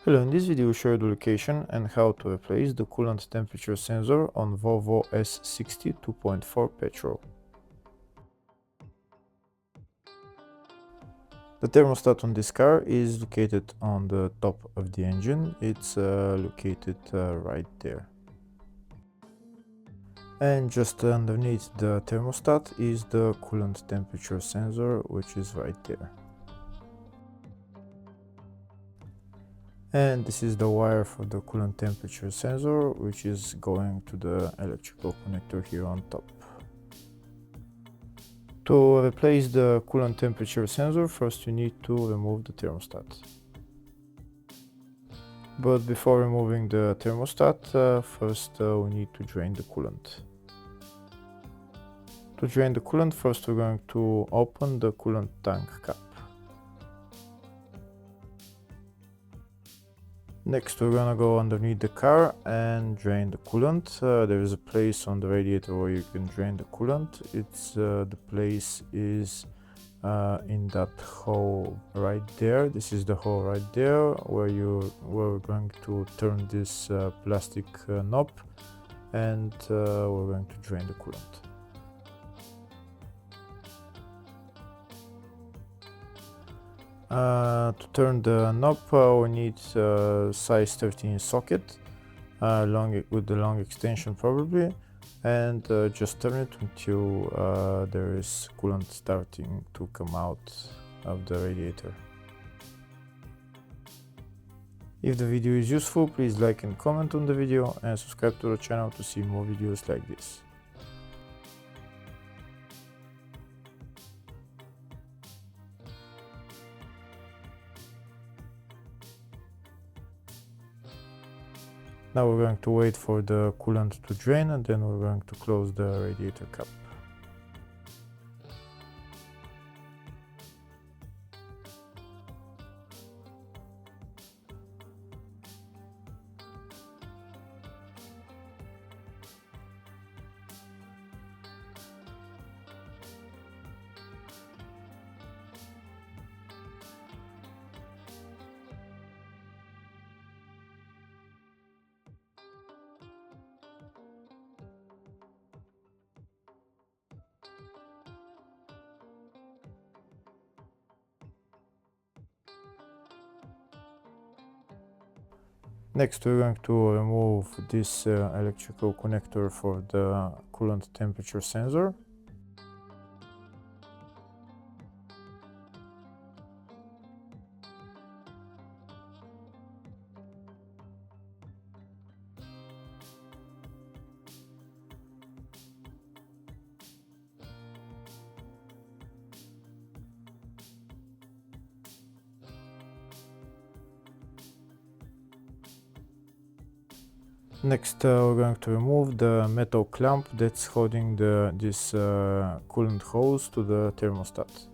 Hello, in this video we show you the location and how to replace the coolant temperature sensor on Volvo S60 2.4 petrol. The thermostat on this car is located on the top of the engine. It's located right there. And just underneath the thermostat is the coolant temperature sensor, which is right there. And this is the wire for the coolant temperature sensor, which is going to the electrical connector here on top. To replace the coolant temperature sensor, first you need to remove the thermostat. But before removing the thermostat, first we need to drain the coolant. To drain the coolant, first we're going to open the coolant tank cap. Next, we're gonna go underneath the car and drain the coolant. There is a place on the radiator where you can drain the coolant. The place is in that hole right there. This is the hole right there where we're going to turn this plastic knob, and we're going to drain the coolant. To turn the knob, we need size 13 socket, with the long extension probably, and just turn it until there is coolant starting to come out of the radiator. If the video is useful, please like and comment on the video and subscribe to the channel to see more videos like this. Now we're going to wait for the coolant to drain, and then we're going to close the radiator cap. Next, we're going to remove this electrical connector for the coolant temperature sensor. Next, we're going to remove the metal clamp that's holding this coolant hose to the thermostat.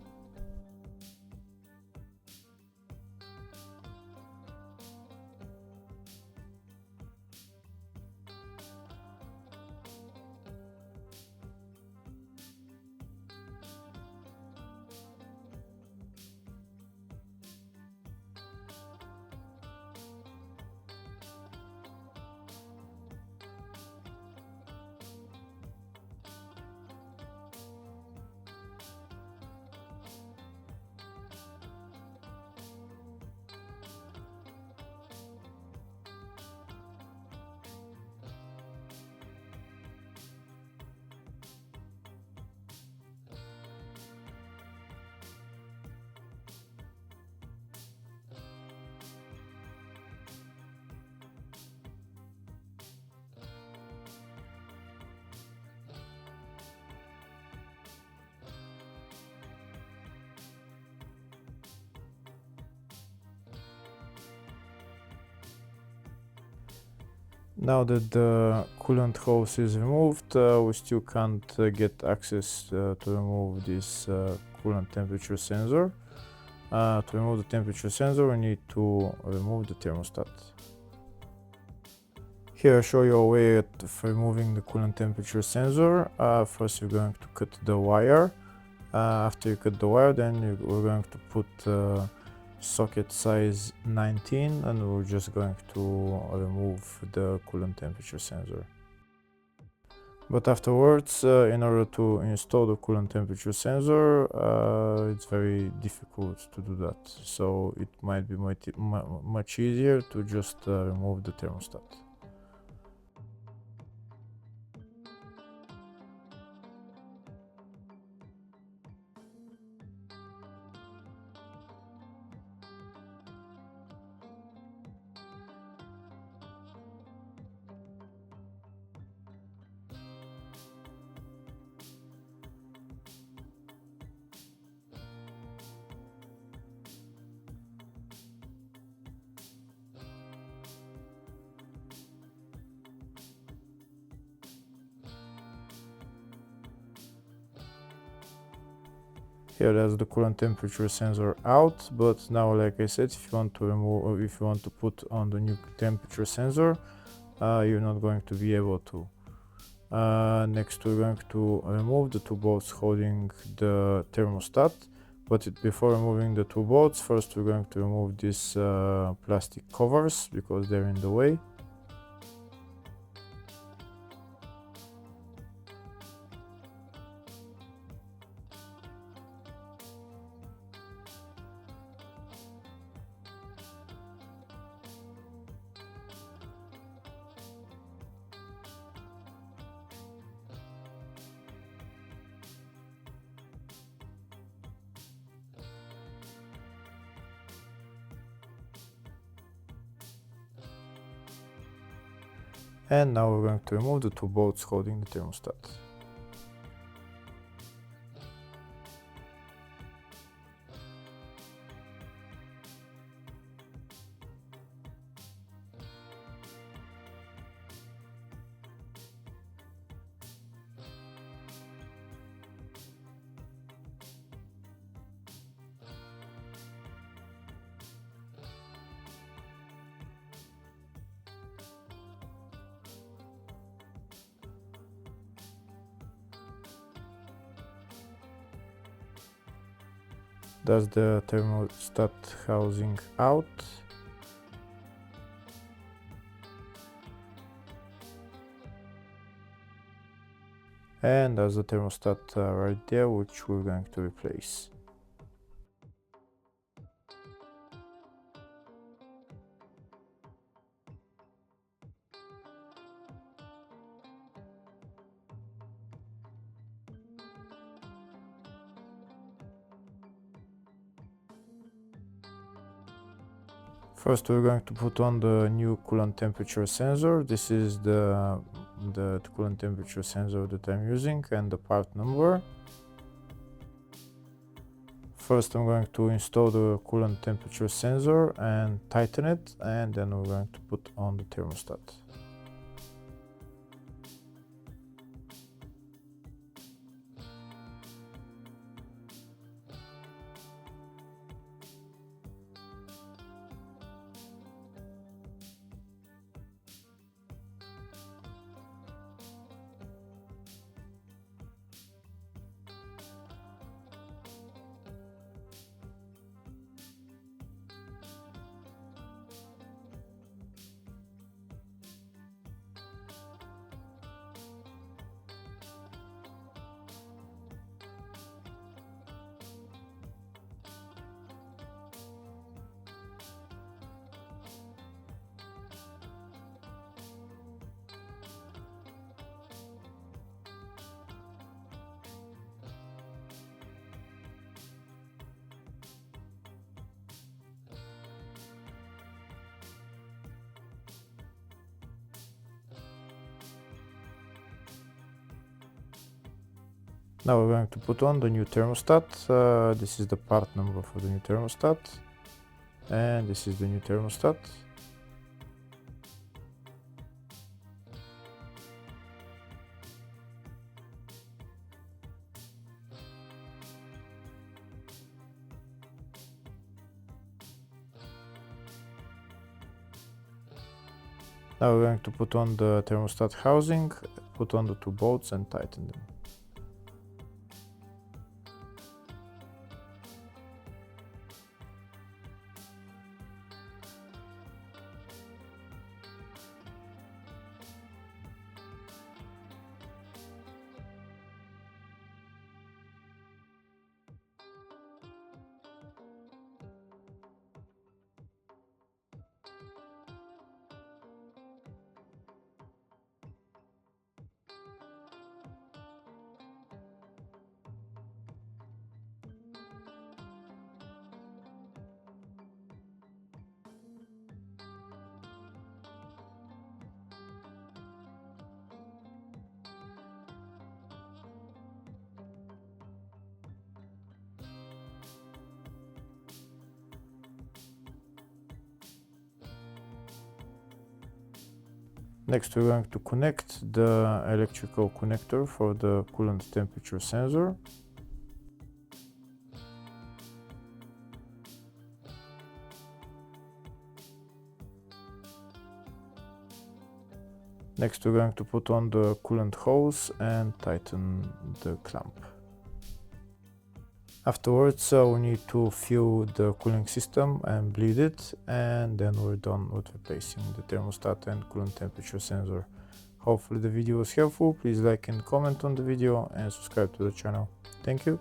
Now that the coolant hose is removed, we still can't get access to remove this coolant temperature sensor. To remove the temperature sensor, we need to remove the thermostat. Here I show you a way of removing the coolant temperature sensor. First you're going to cut the wire. After you cut the wire, then we're going to put socket size 19, and we're just going to remove the coolant temperature sensor. But afterwards, in order to install the coolant temperature sensor, it's very difficult to do that. So it might be much easier to just remove the thermostat. Here there's the coolant temperature sensor out, but now, like I said, if you want to remove, or if you want to put on the new temperature sensor, you're not going to be able to. Next, we're going to remove the two bolts holding the thermostat. But before removing the two bolts, first we're going to remove these plastic covers because they're in the way. And now we're going to remove the two bolts holding the thermostat. That's the thermostat housing out. And there's the thermostat right there, which we're going to replace. First, we're going to put on the new coolant temperature sensor. This is the coolant temperature sensor that I'm using and the part number. First, I'm going to install the coolant temperature sensor and tighten it, and then we're going to put on the thermostat. Now we're going to put on the new thermostat. This is the part number for the new thermostat, and this is the new thermostat. Now we're going to put on the thermostat housing, put on the two bolts and tighten them. Next, we're going to connect the electrical connector for the coolant temperature sensor. Next, we're going to put on the coolant hose and tighten the clamp. Afterwards, we need to fill the cooling system and bleed it, and then we're done with replacing the thermostat and coolant temperature sensor. Hopefully the video was helpful. Please like and comment on the video and subscribe to the channel. Thank you.